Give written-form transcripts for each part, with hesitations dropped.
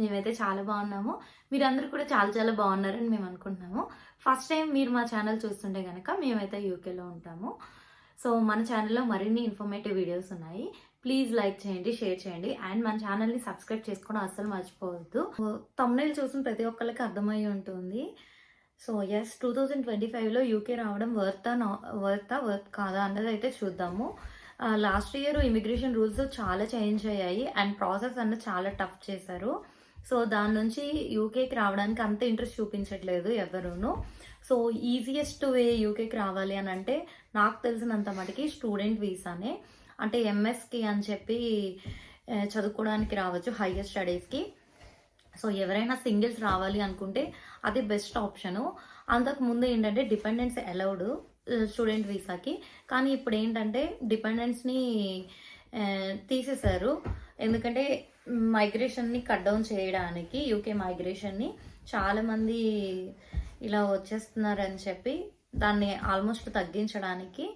మేమైతే చాలా బాగున్నాము. మీరందరూ కూడా చాలా చాలా బాగున్నారని మేము అనుకుంటున్నాము. ఫస్ట్ టైం మీరు మా ఛానల్ చూస్తుంటే గనక మేమైతే యూకేలో ఉంటాము. సో మన ఛానల్లో మరిన్ని ఇన్ఫర్మేటివ్ వీడియోస్ ఉన్నాయి. ప్లీజ్ లైక్ చేయండి, షేర్ చేయండి అండ్ మన ఛానల్ని సబ్స్క్రైబ్ చేసుకోవడం అస్సలు మర్చిపోవద్దు. థంబ్నెయిల్ చూసిన ప్రతి ఒక్కరికి అర్థమై ఉంటుంది. సో ఎస్ 2025లో యూకే రావడం వర్త్ కాదా అన్నది అయితే చూద్దాము. లాస్ట్ ఇయర్ ఇమిగ్రేషన్ రూల్స్ చాలా చేంజ్ అయ్యాయి అండ్ ప్రాసెస్ అన్నది చాలా టఫ్ చేశారు. సో దాని నుంచి యూకేకి రావడానికి అంత ఇంట్రెస్ట్ చూపించట్లేదు ఎవరును. సో ఈజియెస్ట్ వే యూకేకి రావాలి అని అంటే నాకు తెలిసినంత మటుకి స్టూడెంట్ వీసానే. అంటే ఎంఎస్కి అని చెప్పి చదువుకోవడానికి రావచ్చు హైయర్ స్టడీస్కి. సో ఎవరైనా సింగిల్స్ రావాలి అనుకుంటే అది బెస్ట్ ఆప్షను. అంతకు ముందు ఏంటంటే డిపెండెన్స్ అలౌడ్ స్టూడెంట్ వీసాకి, కానీ ఇప్పుడు ఏంటంటే డిపెండెన్స్ని తీసేశారు. ఎందుకంటే మైగ్రేషన్ని కట్ డౌన్ చేయడానికి, యూకే మైగ్రేషన్ని చాలామంది ఇలా వచ్చేస్తున్నారని చెప్పి దాన్ని ఆల్మోస్ట్ తగ్గించడానికి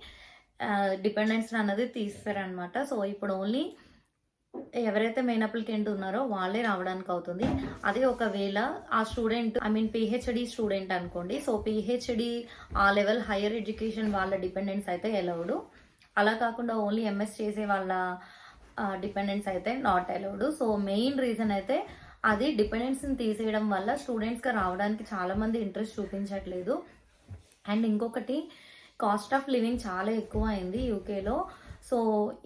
డిపెండెన్స్ అన్నది తీస్తారనమాట. సో ఇప్పుడు ఓన్లీ ఎవరైతే మెయిన్ అప్లికెంట్ ఉన్నారో వాళ్ళే రావడానికి అవుతుంది. అదే ఒకవేళ ఆ స్టూడెంట్ పిహెచ్డి స్టూడెంట్ అనుకోండి. సో పిహెచ్డి ఆ లెవెల్ హైయర్ ఎడ్యుకేషన్ వాళ్ళ డిపెండెన్స్ అయితే అలౌడ్. అలా కాకుండా ఓన్లీ ఎంఎస్ చేసే వాళ్ళ డిపెండెన్స్ అయితే not allowed. So main reason అయితే అది డిపెండెన్స్ని తీసేయడం వల్ల స్టూడెంట్స్గా రావడానికి చాలామంది ఇంట్రెస్ట్ చూపించట్లేదు. అండ్ ఇంకొకటి కాస్ట్ ఆఫ్ లివింగ్ చాలా ఎక్కువ అయింది యూకేలో. సో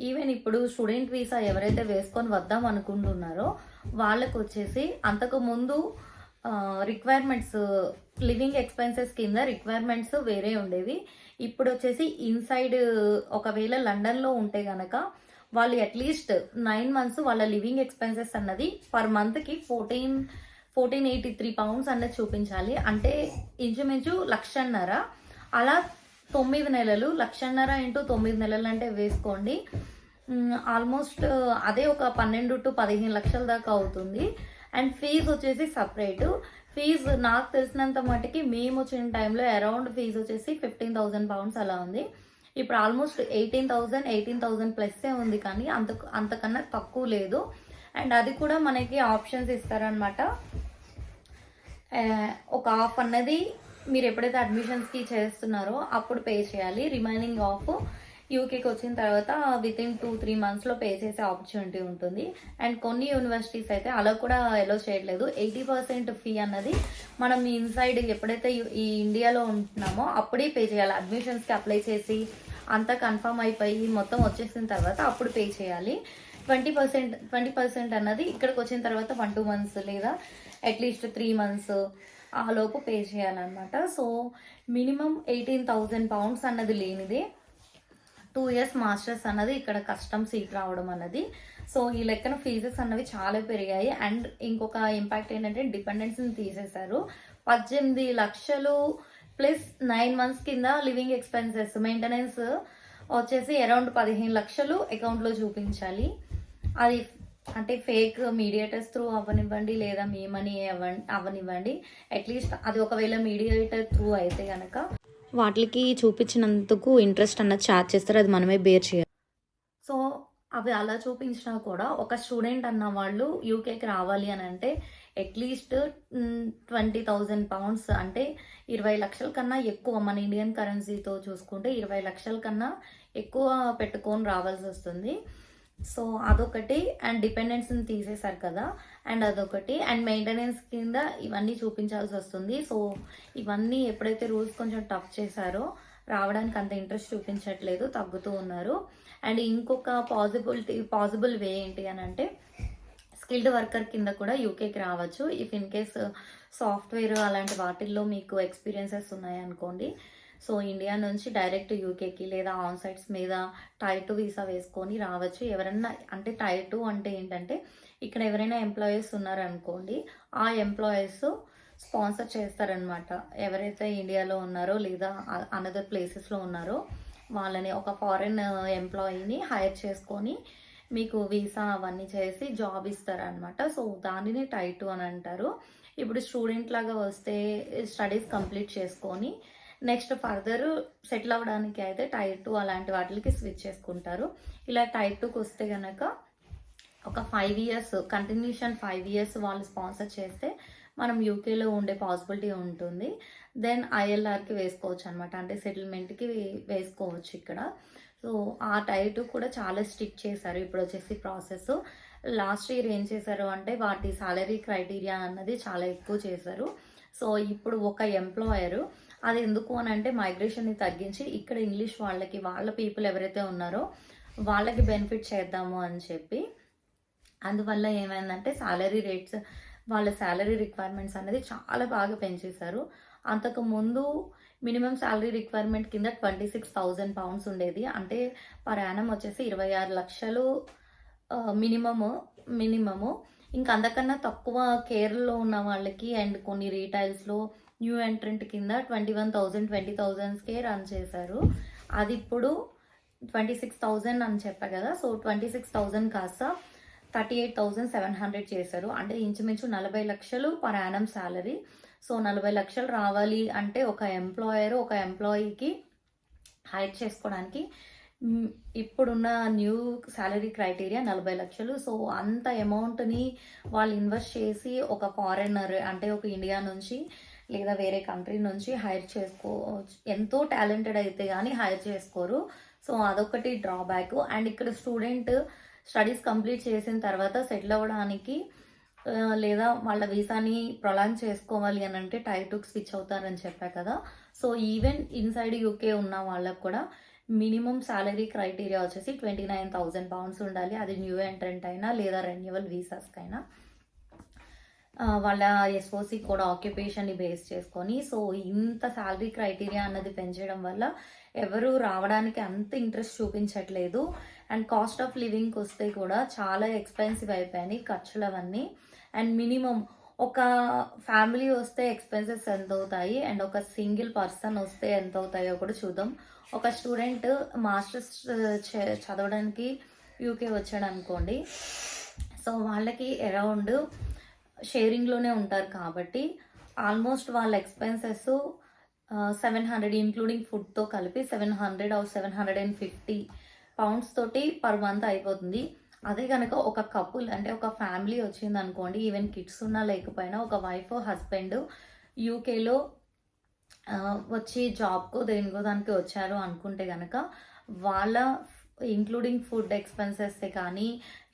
ఈవెన్ ఇప్పుడు స్టూడెంట్ వీసా ఎవరైతే వేసుకొని వద్దాం అనుకుంటున్నారో వాళ్ళకు వచ్చేసి అంతకుముందు రిక్వైర్మెంట్స్, లివింగ్ ఎక్స్పెన్సెస్ కింద రిక్వైర్మెంట్స్ వేరే ఉండేవి. ఇప్పుడు వచ్చేసి ఇన్సైడ్ ఒకవేళ లండన్లో ఉంటే గనక వాళ్ళు అట్లీస్ట్ 9 months వాళ్ళ లివింగ్ ఎక్స్పెన్సెస్ అన్నది పర్ మంత్కి 1483 pounds అన్నది చూపించాలి. అంటే ఇంచుమించు 1,50,000. అలా 9 నెలలు 1,50,000 ఇంటూ 9 నెలలు అంటే వేసుకోండి. ఆల్మోస్ట్ అదే ఒక 12 to 15 లక్షల దాకా అవుతుంది. అండ్ ఫీజు వచ్చేసి సపరేట్. ఫీజు నాకు తెలిసినంత మటుకి మేము వచ్చిన టైంలో అరౌండ్ ఫీజు వచ్చేసి 15,000 pounds అలా ఉంది. ఇప్పుడు ఆల్మోస్ట్ 18,000 ప్లస్సే ఉంది, కానీ అంతకన్నా తక్కువ లేదు. అండ్ అది కూడా మనకి ఆప్షన్స్ ఇస్తారనమాట. ఒక ఆఫ్ అన్నది మీరు ఎప్పుడైతే అడ్మిషన్స్కి చేస్తున్నారో అప్పుడు పే చేయాలి. రిమైనింగ్ ఆఫ్ యూకేకి వచ్చిన తర్వాత వితిన్ 2-3 monthsలో పే చేసే ఆపర్చునిటీ ఉంటుంది. అండ్ కొన్ని యూనివర్సిటీస్ అయితే అలా కూడా ఎలో చేయట్లేదు. 80% ఫీ అన్నది మనం ఇన్సైడ్ ఎప్పుడైతే ఈ ఇండియాలో ఉంటున్నామో అప్పుడే పే చేయాలి. అడ్మిషన్స్కి అప్లై చేసి అంతా కన్ఫర్మ్ అయిపోయి మొత్తం వచ్చేసిన తర్వాత అప్పుడు పే చేయాలి. 20% అన్నది ఇక్కడికి వచ్చిన తర్వాత 1-2 months లేదా అట్లీస్ట్ 3 months ఆ లోపు పే చేయాలన్నమాట. సో మినిమం 18,000 pounds అన్నది లేనిదే 2 years మాస్టర్స్ అన్నది ఇక్కడ కష్టం సీట్ రావడం అన్నది. సో ఈ లెక్కన ఫీజెస్ అన్నవి చాలా పెరిగాయి. అండ్ ఇంకొక ఇంపాక్ట్ ఏంటంటే డిపెండెన్స్ని తీసేశారు. 18 లక్షలు ప్లస్ 9 months కింద లివింగ్ ఎక్స్పెన్సెస్, మెయింటెనెన్స్ వచ్చేసి అరౌండ్ 15 లక్షలు అకౌంట్లో చూపించాలి. అది అంటే ఫేక్ మీడియేటర్స్ త్రూ అవ్వనివ్వండి లేదా మీ మనీ అవ్వనివ్వండి, అట్లీస్ట్ అది ఒకవేళ మీడియేటర్ త్రూ అయితే కనుక వాటికి చూపించినందుకు ఇంట్రెస్ట్ అన్నది ఛార్జ్ చేస్తారు. అది మనమే బేర్ చేయాలి. సో అవి అలా చూపించినా కూడా ఒక స్టూడెంట్ అన్న వాళ్ళు యూకేకి రావాలి అని అంటే అట్లీస్ట్ 20,000 pounds అంటే 20 లక్షల కన్నా ఎక్కువ, మన ఇండియన్ కరెన్సీతో చూసుకుంటే 20 లక్షల కన్నా ఎక్కువ పెట్టుకొని రావాల్సి వస్తుంది. సో అదొకటి. అండ్ డిపెండెన్స్ని తీసేశారు కదా, అండ్ అదొకటి. అండ్ మెయింటెనెన్స్ కింద ఇవన్నీ చూపించాల్సి వస్తుంది. సో ఇవన్నీ ఎప్పుడైతే రూల్స్ కొంచెం టఫ్ చేశారో రావడానికి అంత ఇంట్రెస్ట్ చూపించట్లేదు, తగ్గుతూ ఉన్నారు. అండ్ ఇంకొక పాసిబుల్ వే ఏంటి అని అంటే స్కిల్డ్ వర్కర్ కింద కూడా యూకేకి రావచ్చు. ఇఫ్ ఇన్ కేస్ సాఫ్ట్వేర్ అలాంటి వాటిల్లో మీకు ఎక్స్పీరియన్సెస్ ఉన్నాయనుకోండి. సో ఇండియా నుంచి డైరెక్ట్ యూకేకి లేదా ఆన్ సైట్స్ మీద టైర్ 2 వీసా వేసుకొని రావచ్చు. ఎవరైనా అంటే టైర్ 2 అంటే ఏంటంటే ఇక్కడ ఎవరైనా ఎంప్లాయీస్ ఉన్నారనుకోండి, ఆ ఎంప్లాయీస్ స్పాన్సర్ చేస్తారనమాట. ఎవరైతే ఇండియాలో ఉన్నారో లేదా అనదర్ ప్లేసెస్లో ఉన్నారో వాళ్ళని, ఒక ఫారెన్ ఎంప్లాయీని హైర్ చేసుకొని మీకు వీసా అవన్నీ చేసి జాబ్ ఇస్తారనమాట. సో దానిని టైర్ 2 అని అంటారు. ఇప్పుడు స్టూడెంట్ లాగా వస్తే స్టడీస్ కంప్లీట్ చేసుకొని నెక్స్ట్ ఫర్దర్ సెటిల్ అవ్వడానికి అయితే టైర్ 2 అలాంటి వాటికి స్విచ్ చేసుకుంటారు. ఇలా టైర్ 2కి వస్తే కనుక ఒక 5 ఇయర్స్ కంటిన్యూషన్ 5 ఇయర్స్ వాళ్ళు స్పాన్సర్ చేస్తే మనం యూకేలో ఉండే పాసిబిలిటీ ఉంటుంది. దెన్ ఐఎల్ఆర్కి వేసుకోవచ్చు అనమాట, అంటే సెటిల్మెంట్కి వేసుకోవచ్చు ఇక్కడ. సో ఆ టైప్ కూడా చాలా స్ట్రిక్ట్ చేశారు ఇప్పుడు వచ్చేసి ప్రాసెస్. లాస్ట్ ఇయర్ ఏం చేశారు అంటే వాటి సాలరీ క్రైటీరియా అన్నది చాలా ఎక్కువ చేశారు. సో ఇప్పుడు ఒక ఎంప్లాయర్ అది ఎందుకు అని అంటే మైగ్రేషన్ని తగ్గించి ఇక్కడ ఇంగ్లీష్ వాళ్ళకి, వాళ్ళ పీపుల్ ఎవరైతే ఉన్నారో వాళ్ళకి బెనిఫిట్ చేద్దాము అని చెప్పి, అందువల్ల ఏమైందంటే సాలరీ రేట్స్, వాళ్ళ సాలరీ రిక్వైర్మెంట్స్ అనేది చాలా బాగా పెంచేశారు. అంతకు ముందు మినిమం సాలరీ రిక్వైర్మెంట్ కింద 26,000 పౌండ్స్ ఉండేది, అంటే పర్ యానం వచ్చేసి 26 లక్షలు మినిమము. ఇంకా అంతకన్నా తక్కువ కేర్లో ఉన్న వాళ్ళకి అండ్ కొన్ని రీటైల్స్లో న్యూ ఎంట్రెంట్ కింద 21,000 20,000కే రన్ చేశారు. అది ఇప్పుడు 26,000 అని చెప్పా కదా. సో 26,000 కాస్త 38,700 చేశారు, అంటే ఇంచుమించు 40 లక్షలు పర్ యానం సాలరీ. సో 40 లక్షలు రావాలి అంటే ఒక ఎంప్లాయర్ ఒక ఎంప్లాయీకి హైర్ చేసుకోవడానికి ఇప్పుడున్న న్యూ సాలరీ క్రైటీరియా 40 లక్షలు. సో అంత అమౌంట్ని వాళ్ళు ఇన్వెస్ట్ చేసి ఒక ఫారెనర్ అంటే ఒక ఇండియా నుంచి లేదా వేరే కంట్రీ నుంచి హైర్ చేసుకోవచ్చు, ఎంతో టాలెంటెడ్ అయితే కానీ హైర్ చేసుకోరు. సో అదొకటి డ్రాబ్యాక్. అండ్ ఇక్కడ స్టడీస్ కంప్లీట్ చేసిన తర్వాత సెటిల్ అవ్వడానికి లేదా వాళ్ళ వీసాని ప్రొలాంగ్ చేసుకోవాలి అని అంటే టైర్ 2కి స్విచ్ అవుతారని చెప్పా కదా. సో ఈవెన్ ఇన్సైడ్ యూకే ఉన్న వాళ్ళకు కూడా మినిమం సాలరీ క్రైటీరియా వచ్చేసి 29,000 పౌండ్స్ ఉండాలి, అది న్యూ ఎంట్రెంట్ అయినా లేదా రెన్యువల్ వీసాస్కైనా. వాళ్ళ ఎస్ఓసి కూడా ఆక్యుపేషన్ని బేస్ చేసుకొని. సో ఇంత సాలరీ క్రైటీరియా అన్నది పెంచడం వల్ల ఎవరు రావడానికి అంత ఇంట్రెస్ట్ చూపించట్లేదు. అండ్ కాస్ట్ ఆఫ్ లివింగ్కి వస్తే కూడా చాలా ఎక్స్పెన్సివ్ అయిపోయినాయి ఖర్చులు అవన్నీ. అండ్ మినిమం ఒక ఫ్యామిలీ వస్తే ఎక్స్పెన్సెస్ ఎంత అవుతాయి అండ్ ఒక సింగిల్ పర్సన్ వస్తే ఎంత అవుతాయో కూడా చూద్దాం. ఒక స్టూడెంట్ మాస్టర్స్ చదవడానికి యూకే వచ్చాడు అనుకోండి, సో వాళ్ళకి అరౌండ్ షేరింగ్లోనే ఉంటారు కాబట్టి ఆల్మోస్ట్ వాళ్ళ ఎక్స్పెన్సెస్ 700 ఇంక్లూడింగ్ ఫుడ్తో కలిపి 700 ఆర్ 750 పౌండ్స్ తోటి పర్ మంత్ అయిపోతుంది. అదే కనుక ఒక కపుల్ అంటే ఒక ఫ్యామిలీ వచ్చింది అనుకోండి, ఈవెన్ కిడ్స్ ఉన్నా లేకపోయినా ఒక వైఫ్ హస్బెండ్ యూకేలో వచ్చి జాబ్కో దేనికో దానికి వచ్చారు అనుకుంటే కనుక వాళ్ళ ఇంక్లూడింగ్ ఫుడ్ ఎక్స్పెన్సెస్ కానీ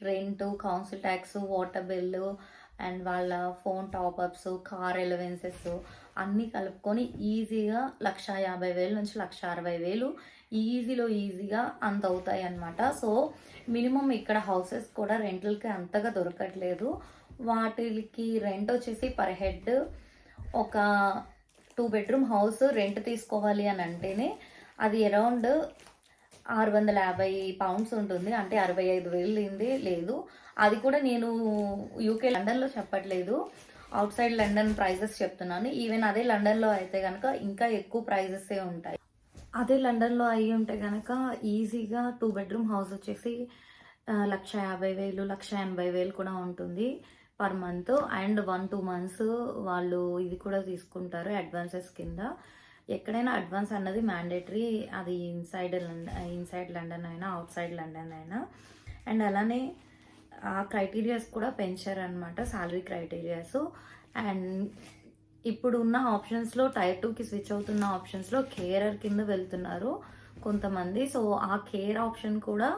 rent, council tax, water bill and వాళ్ళ ఫోన్ టాప్అప్స్, కార్ ఎలవెన్సెస్ అన్నీ కలుపుకొని ఈజీగా 150,000 నుంచి 160,000 ఈజీగా అంత అవుతాయి అన్నమాట. సో మినిమం ఇక్కడ హౌసెస్ కూడా రెంటల్కి అంతగా దొరకట్లేదు. వాటికి రెంట్ వచ్చేసి పర్ హెడ్ ఒక 2 బెడ్రూమ్ హౌస్ రెంట్ తీసుకోవాలి అని అంటేనే అది అరౌండ్ 650 పౌండ్స్ ఉంటుంది, అంటే 65,000 లేదు. అది కూడా నేను యూకే లండన్లో చెప్పట్లేదు, అవుట్ సైడ్ లండన్ ప్రైజెస్ చెప్తున్నాను. ఈవెన్ అదే లండన్లో అయితే కనుక ఇంకా ఎక్కువ ప్రైజెసే ఉంటాయి. అదే లండన్లో అయ్యి ఉంటే కనుక ఈజీగా 2 బెడ్రూమ్ హౌస్ వచ్చేసి 150,000 180,000 కూడా ఉంటుంది పర్ మంత్. అండ్ 1-2 months వాళ్ళు ఇది కూడా తీసుకుంటారు అడ్వాన్సెస్ కింద. ఎక్కడైనా అడ్వాన్స్ అన్నది మ్యాండేటరీ, అది ఇన్సైడ్ లండన్ అయినా అవుట్ సైడ్ లండన్ అయినా. అండ్ అలానే ఆ క్రైటీరియాస్ కూడా పెంచారనమాట, సాలరీ క్రైటీరియాస్. అండ్ ఇప్పుడు ఉన్న ఆప్షన్స్లో టైర్ 2కి స్విచ్ అవుతున్న ఆప్షన్స్లో కేరర్ కింద వెళ్తున్నారు కొంతమంది. సో ఆ కేర్ ఆప్షన్ కూడా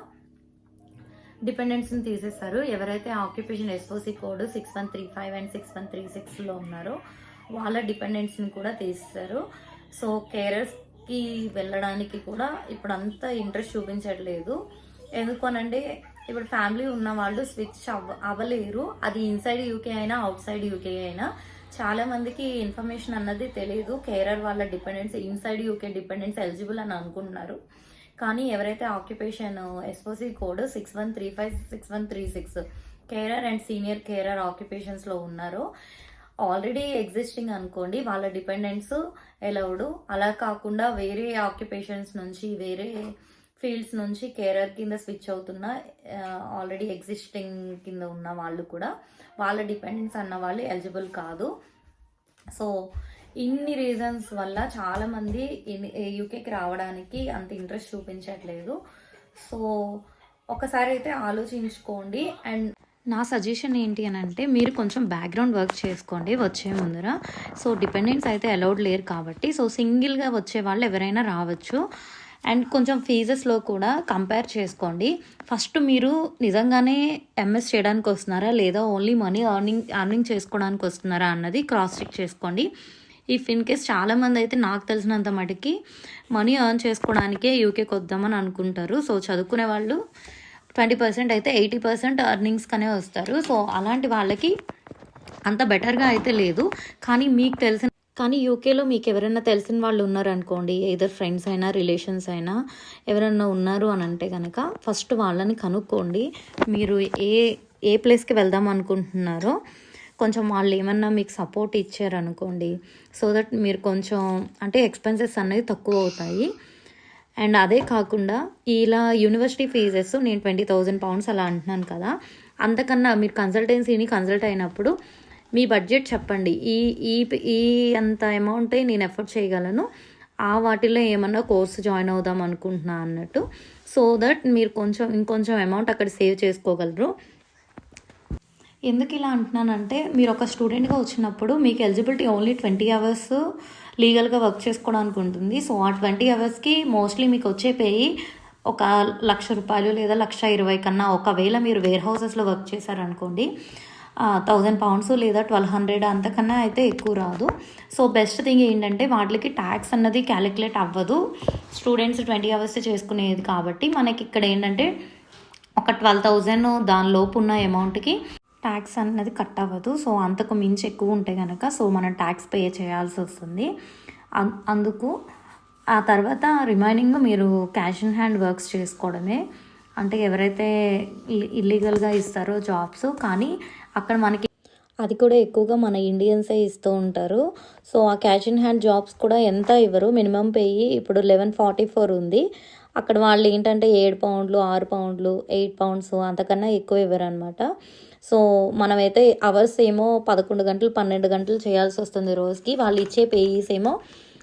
డిపెండెంట్స్ని తీసేస్తారు. ఎవరైతే ఆక్యుపేషన్ ఎస్ఓసి కోడ్ 6135 అండ్ 6136లో ఉన్నారో వాళ్ళ డిపెండెంట్స్ని కూడా తీసేస్తారు. సో కేరర్స్కి వెళ్ళడానికి కూడా ఇప్పుడు అంత ఇంట్రెస్ట్ చూపించట్లేదు. ఎందుకనంటే ఇప్పుడు ఫ్యామిలీ ఉన్న వాళ్ళు స్విచ్ అవ్వలేరు, అది ఇన్సైడ్ యూకే అయినా అవుట్ సైడ్ యూకే అయినా. చాలా మందికి ఇన్ఫర్మేషన్ అన్నది తెలియదు, కేరర్ వాళ్ళ dependents inside UK dependents eligible అని అనుకుంటున్నారు. కానీ ఎవరైతే occupation SOC code 6135 6136 carer and senior carer ఆక్యుపేషన్స్లో ఉన్నారో ఆల్రెడీ ఎగ్జిస్టింగ్ అనుకోండి, వాళ్ళ డిపెండెంట్స్ ఎలౌడ్. అలా కాకుండా వేరే ఆక్యుపేషన్స్ నుంచి వేరే ఫీల్డ్స్ నుంచి కేరర్ కింద స్విచ్ అవుతున్న ఆల్రెడీ ఎగ్జిస్టింగ్ కింద ఉన్న వాళ్ళు కూడా వాళ్ళ డిపెండెంట్స్ అన్న వాళ్ళు ఎలిజిబుల్ కాదు. సో ఇన్ని రీజన్స్ వల్ల చాలామంది యూకేకి రావడానికి అంత ఇంట్రెస్ట్ చూపించట్లేదు. సో ఒకసారి అయితే ఆలోచించుకోండి. అండ్ నా సజెషన్ ఏంటి అని అంటే మీరు కొంచెం బ్యాక్గ్రౌండ్ వర్క్ చేసుకోండి వచ్చే ముందర. సో డిపెండెంట్స్ అయితే అలౌడ్ లేరు కాబట్టి సో సింగిల్గా వచ్చే వాళ్ళు ఎవరైనా రావచ్చు. అండ్ కొంచెం ఫీజెస్లో కూడా కంపేర్ చేసుకోండి. ఫస్ట్ మీరు నిజంగానే ఎంఎస్ చేయడానికి వస్తున్నారా లేదా ఓన్లీ మనీ అర్నింగ్ చేసుకోవడానికి వస్తున్నారా అన్నది క్రాస్ చెక్ చేసుకోండి. ఇఫ్ ఇన్ కేస్ చాలామంది అయితే నాకు తెలిసినంత మటుకి మనీ ఎర్న్ చేసుకోవడానికే యూకేకి వద్దామని అనుకుంటారు. సో చదువుకునే వాళ్ళు 20% అయితే 80% అర్నింగ్స్కనే వస్తారు. సో అలాంటి వాళ్ళకి అంత బెటర్గా అయితే లేదు. కానీ యూకేలో మీకు ఎవరైనా తెలిసిన వాళ్ళు ఉన్నారనుకోండి, ఎయిదర్ ఫ్రెండ్స్ అయినా రిలేషన్స్ అయినా ఎవరైనా ఉన్నారు అని అంటే కనుక ఫస్ట్ వాళ్ళని కనుక్కోండి. మీరు ఏ ప్లేస్కి వెళ్దాం అనుకుంటున్నారో కొంచెం వాళ్ళు ఏమన్నా మీకు సపోర్ట్ ఇచ్చారనుకోండి, సో దట్ మీరు కొంచెం అంటే ఎక్స్పెన్సెస్ అనేది తక్కువ అవుతాయి. అండ్ అదే కాకుండా ఇలా యూనివర్సిటీ ఫీజెస్ నేను £20,000 అలా అంటున్నాను కదా, అంతకన్నా మీరు కన్సల్టెన్సీని కన్సల్ట్ అయినప్పుడు మీ బడ్జెట్ చెప్పండి. ఈ ఈ ఈ అంత అమౌంటే నేను ఎఫర్ట్ చేయగలను, ఆ వాటిలో ఏమన్నా కోర్సు జాయిన్ అవుదాం అనుకుంటున్నా అన్నట్టు. సో దట్ మీరు ఇంకొంచెం అమౌంట్ అక్కడ సేవ్ చేసుకోగలరు. ఎందుకు ఇలా అంటున్నానంటే మీరు ఒక స్టూడెంట్గా వచ్చినప్పుడు మీకు ఎలిజిబిలిటీ ఓన్లీ 20 అవర్స్ లీగల్గా వర్క్ చేసుకోవడానికి ఉంటుంది. సో ఆ 20 అవర్స్కి మోస్ట్లీ మీకు వచ్చే పే ఒక ₹1,00,000 లేదా £1,20,000 కన్నా, ఒకవేళ మీరు వేర్ హౌసెస్లో వర్క్ చేశారనుకోండి £1,000 లేదా 1,200 అంతకన్నా అయితే ఎక్కువ రాదు. సో బెస్ట్ థింగ్ ఏంటంటే వాటికి ట్యాక్స్ అన్నది క్యాలిక్యులేట్ అవ్వదు. స్టూడెంట్స్ 20 అవర్స్ చేసుకునేది కాబట్టి మనకి ఇక్కడ ఏంటంటే ఒక 12,000 దానిలోపు ఉన్న అమౌంట్కి ట్యాక్స్ అన్నది కట్ అవ్వదు. సో అంతకు మించి ఎక్కువ ఉంటే కనుక సో మనం ట్యాక్స్ పే చేయాల్సి వస్తుంది. అందుకు ఆ తర్వాత రిమైనింగ్ మీరు క్యాష్ ఇన్ హ్యాండ్ వర్క్స్ చేసుకోవడమే. అంటే ఎవరైతే ఇల్లీగల్గా ఇస్తారో జాబ్స్, కానీ అక్కడ మనకి అది కూడా ఎక్కువగా మన ఇండియన్సే ఇస్తూ ఉంటారు. సో ఆ క్యాష్ ఇన్ హ్యాండ్ జాబ్స్ కూడా ఎంత ఇవ్వరు, మినిమం పే ఇప్పుడు 1144 ఉంది. అక్కడ వాళ్ళు ఏంటంటే £7, £6, £8 అంతకన్నా ఎక్కువ ఇవ్వరు అనమాట. సో మనమైతే అవర్స్ ఏమో 11 గంటలు 12 గంటలు చేయాల్సి వస్తుంది రోజుకి. వాళ్ళు ఇచ్చే పేయీస్ ఏమో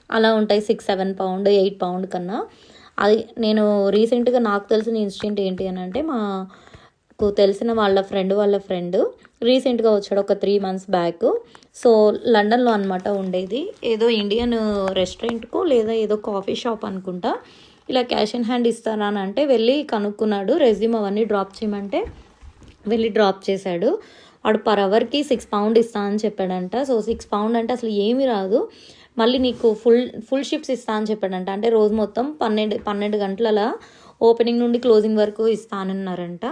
అలా ఉంటాయి, £6-7, £8 కన్నా. అది నేను రీసెంట్గా నాకు తెలిసిన ఇన్సిడెంట్ ఏంటి అని అంటే, మాకు తెలిసిన వాళ్ళ ఫ్రెండ్ రీసెంట్గా వచ్చాడు ఒక 3 months బ్యాక్. సో లండన్లో అనమాట ఉండేది. ఏదో ఇండియన్ రెస్టారెంట్కో లేదా ఏదో కాఫీ షాప్ అనుకుంటా ఇలా క్యాష్ ఇన్ హ్యాండ్ ఇస్తారా అని అంటే వెళ్ళి కనుక్కున్నాడు. రెజ్యూమ్ అవన్నీ డ్రాప్ చేయమంటే వెళ్ళి డ్రాప్ చేశాడు. వాడు పర్ అవర్కి £6 ఇస్తా అని చెప్పాడంట. సో £6 అంటే అసలు ఏమీ రాదు. మళ్ళీ నీకు ఫుల్ షిఫ్ట్స్ ఇస్తా అని చెప్పాడంట. అంటే రోజు మొత్తం 12 గంటల ఓపెనింగ్ నుండి క్లోజింగ్ వరకు ఇస్తానన్నారంట.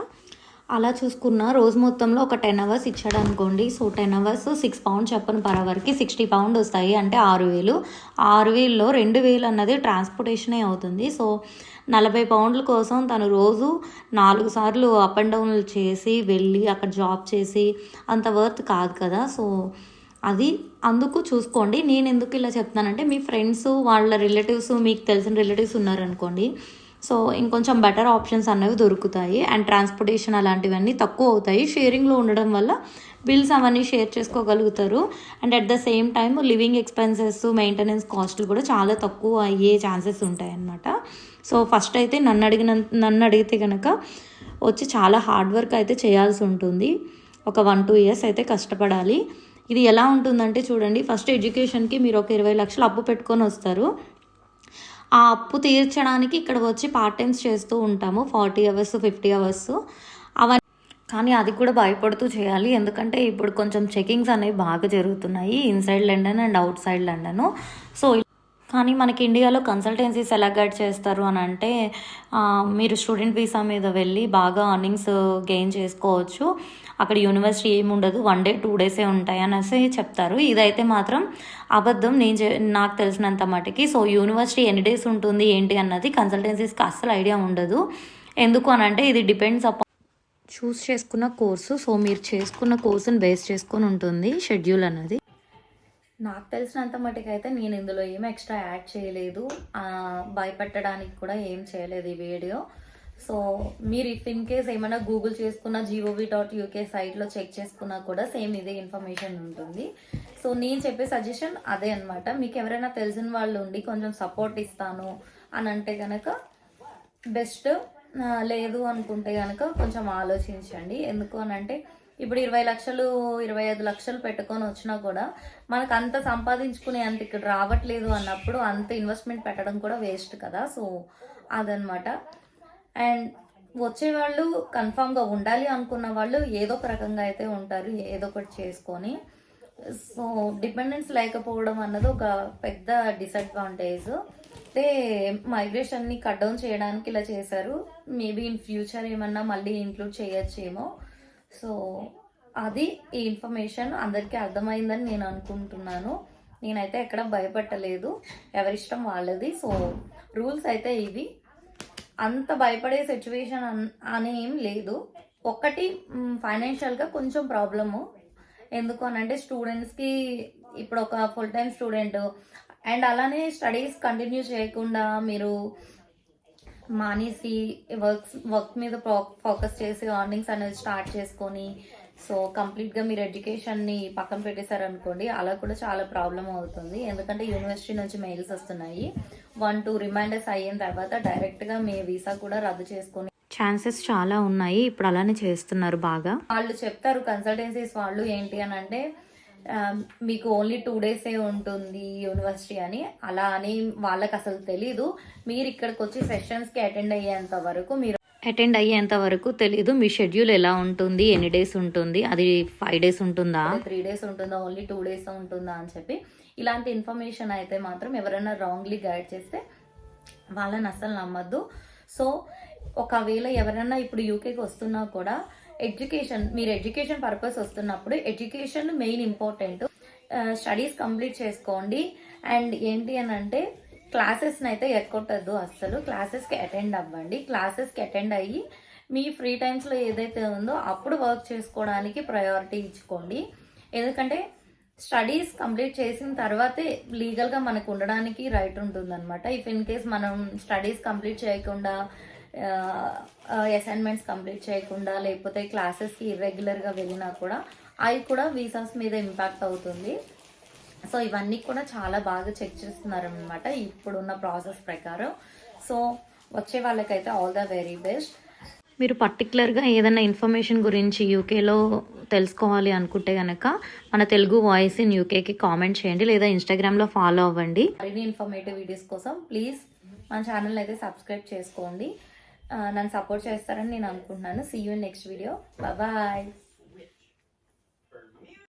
అలా చూసుకున్న రోజు మొత్తంలో ఒక 10 hours ఇచ్చాడు అనుకోండి. సో 10 hours £6 చెప్పను పర్ అవర్కి £60 వస్తాయి. అంటే 6,000. 6,000లో 2,000 అన్నది ట్రాన్స్పోర్టేషనే అవుతుంది. సో £40 కోసం తను రోజు 4 సార్లు అప్ అండ్ డౌన్లు చేసి వెళ్ళి అక్కడ జాబ్ చేసి అంత వర్త్ కాదు కదా. సో అది అందుకు చూసుకోండి. నేను ఎందుకు ఇలా చెప్తానంటే మీ ఫ్రెండ్స్ వాళ్ళ రిలేటివ్స్, మీకు తెలిసిన రిలేటివ్స్ ఉన్నారనుకోండి, సో ఇంకొంచెం బెటర్ ఆప్షన్స్ అనేవి దొరుకుతాయి. అండ్ ట్రాన్స్పోర్టేషన్ అలాంటివన్నీ తక్కువ అవుతాయి. షేరింగ్లో ఉండడం వల్ల బిల్స్ అవన్నీ షేర్ చేసుకోగలుగుతారు. And at the same time living expenses, maintenance కాస్ట్లు కూడా చాలా తక్కువ అయ్యే ఛాన్సెస్ ఉంటాయి అన్నమాట. సో ఫస్ట్ అయితే నన్ను అడిగితే కనుక వచ్చి చాలా హార్డ్ వర్క్ అయితే చేయాల్సి ఉంటుంది. ఒక 1-2 years అయితే కష్టపడాలి. ఇది ఎలా ఉంటుందంటే చూడండి, ఫస్ట్ ఎడ్యుకేషన్కి మీరు ఒక 20 లక్షలు అప్పు పెట్టుకొని వస్తారు. ఆ అప్పు తీర్చడానికి ఇక్కడ వచ్చి పార్ట్ టైమ్స్ చేస్తూ ఉంటాము 40 hours 50 hours అవన్నీ. కానీ అది కూడా భయపడుతూ చేయాలి. ఎందుకంటే ఇప్పుడు కొంచెం చెకింగ్స్ అనేవి బాగా జరుగుతున్నాయి inside London and out side London. So కానీ మనకి ఇండియాలో కన్సల్టెన్సీస్ ఎలా గైడ్ చేస్తారు అని అంటే, మీరు స్టూడెంట్ వీసా మీద వెళ్ళి బాగా అర్నింగ్స్ గెయిన్ చేసుకోవచ్చు. అక్కడ యూనివర్సిటీ ఏమి ఉండదు, 1 day 2 days ఉంటాయి అనేసి చెప్తారు. ఇదైతే మాత్రం అబద్ధం నాకు తెలిసినంత మటుకి. సో యూనివర్సిటీ ఎన్ని డేస్ ఉంటుంది ఏంటి అన్నది కన్సల్టెన్సీస్కి అస్సలు ఐడియా ఉండదు. ఎందుకు అని అంటే ఇది డిపెండ్స్ అపాన్ చూస్ చేసుకున్న కోర్సు. సో మీరు చేసుకున్న కోర్సుని బేస్ చేసుకొని ఉంటుంది షెడ్యూల్ అన్నది. నాకు తెలిసినంత మటుకు అయితే నేను ఇందులో ఏం ఎక్స్ట్రా యాడ్ చేయలేదు, భయపెట్టడానికి కూడా ఏం చేయలేదు ఈ వీడియో. సో మీరు ఇఫ్ ఇన్ కేస్ ఏమైనా గూగుల్ చేసుకున్న gov.uk సైట్లో చెక్ చేసుకున్నా కూడా సేమ్ ఇదే ఇన్ఫర్మేషన్ ఉంటుంది. సో నేను చెప్పే సజెషన్ అదే అనమాట. మీకు ఎవరైనా తెలిసిన వాళ్ళు ఉండి కొంచెం సపోర్ట్ ఇస్తాను అని అంటే కనుక బెస్ట్. లేదు అనుకుంటే కనుక కొంచెం ఆలోచించండి. ఎందుకు అని అంటే ఇప్పుడు 20 లక్షలు 25 లక్షలు పెట్టుకొని వచ్చినా కూడా మనకు అంత సంపాదించుకునే అంత ఇక్కడ రావట్లేదు అన్నప్పుడు అంత ఇన్వెస్ట్మెంట్ పెట్టడం కూడా వేస్ట్ కదా. సో అదనమాట. అండ్ వచ్చేవాళ్ళు కన్ఫామ్గా ఉండాలి అనుకున్న వాళ్ళు ఏదో ఒక రకంగా అయితే ఉంటారు, ఏదో ఒకటి చేసుకొని. సో డిపెండెన్స్ లేకపోవడం అన్నది ఒక పెద్ద డిసడ్వాంటేజ్. అయితే మైగ్రేషన్ని కట్ డౌన్ చేయడానికి ఇలా చేశారు. మేబీ ఇన్ ఫ్యూచర్ ఏమన్నా మళ్ళీ ఇంక్లూడ్ చేయొచ్చేమో. సో అది ఈ ఇన్ఫర్మేషన్ అందరికీ అర్థమైందని నేను అనుకుంటున్నాను. నేనైతే ఎక్కడ భయపడలేదు, ఎవరిష్టం వాళ్ళది. సో రూల్స్ అయితే ఇవి. అంత భయపడే సిచ్యువేషన్ అని ఏం లేదు. ఒకటి ఫైనాన్షియల్గా కొంచెం ప్రాబ్లము. ఎందుకు అని అంటే స్టూడెంట్స్కి ఇప్పుడు ఒక ఫుల్ టైం స్టూడెంట్ అండ్ అలానే స్టడీస్ కంటిన్యూ చేయకుండా మీరు మానేసి వర్క్ మీద ఫోకస్ చేసి ఎర్నింగ్స్ అనేది స్టార్ట్ చేసుకొని సో కంప్లీట్గా మీరు ఎడ్యుకేషన్ని పక్కన పెట్టేశారనుకోండి, అలా కూడా చాలా ప్రాబ్లం అవుతుంది. ఎందుకంటే యూనివర్సిటీ నుంచి మెయిల్స్ వస్తున్నాయి, 1-2 రిమైండర్స్ అయిన తర్వాత డైరెక్ట్గా మీ వీసా కూడా రద్దు చేసుకొని ఛాన్సెస్ చాలా ఉన్నాయి. ఇప్పుడు అలానే చేస్తున్నారు బాగా. వాళ్ళు చెప్తారు కన్సల్టెన్సీస్ వాళ్ళు ఏంటి అని అంటే మీకు ఓన్లీ 2 డేసే ఉంటుంది యూనివర్సిటీ అని. అలా అని వాళ్ళకి అసలు తెలీదు. మీరు ఇక్కడికి వచ్చి సెషన్స్కి అటెండ్ అయ్యేంత వరకు తెలీదు మీ షెడ్యూల్ ఎలా ఉంటుంది, ఎన్ని డేస్ ఉంటుంది, అది 5 డేస్ ఉంటుందా, 3 డేస్ ఉంటుందా, ఓన్లీ 2 డేస్ ఉంటుందా అని చెప్పి ఇలాంటి ఇన్ఫర్మేషన్ అయితే మాత్రం ఎవరైనా రాంగ్లీ గైడ్ చేస్తే వాళ్ళని అసలు నమ్మద్దు. సో ఒకవేళ ఎవరైనా ఇప్పుడు యూకేకి వస్తున్నా కూడా మీరు ఎడ్యుకేషన్ పర్పస్ వస్తున్నప్పుడు education main important. Studies complete చేసుకోండి. అండ్ ఏంటి అని అంటే క్లాసెస్ని అయితే ఎక్కొట్టద్దు అస్సలు. క్లాసెస్కి అటెండ్ అవ్వండి. క్లాసెస్కి అటెండ్ అయ్యి మీ ఫ్రీ టైమ్స్లో ఏదైతే ఉందో అప్పుడు వర్క్ చేసుకోవడానికి ప్రయారిటీ ఇచ్చుకోండి. ఎందుకంటే స్టడీస్ కంప్లీట్ చేసిన తర్వాతే లీగల్గా మనకు ఉండడానికి రైట్ ఉంటుందన్నమాట. ఇఫ్ ఇన్ కేస్ మనం స్టడీస్ కంప్లీట్ చేయకుండా అసైన్మెంట్స్ కంప్లీట్ చేయకుండా లేకపోతే క్లాసెస్కి ఇర్రెగ్యులర్గా వెళ్ళినా కూడా అవి కూడా వీసాస్ మీద ఇంపాక్ట్ అవుతుంది. సో ఇవన్నీ కూడా చాలా బాగా చెక్ చేస్తున్నారనమాట ఇప్పుడున్న ప్రాసెస్ ప్రకారం. సో వచ్చే వాళ్ళకైతే ఆల్ ద వెరీ బెస్ట్. మీరు పర్టికులర్గా ఏదైనా ఇన్ఫర్మేషన్ గురించి యూకేలో తెలుసుకోవాలి అనుకుంటే కనుక మన తెలుగు వాయిస్ ఇన్ యూకేకి కామెంట్ చేయండి, లేదా ఇన్స్టాగ్రామ్లో ఫాలో అవ్వండి. మరిన్ని ఇన్ఫర్మేటివ్ వీడియోస్ కోసం ప్లీజ్ మన ఛానల్ అయితే సబ్స్క్రైబ్ చేసుకోండి. నన్ను సపోర్ట్ చేస్తారని నేను అనుకుంటున్నాను. See you in next video. Bye.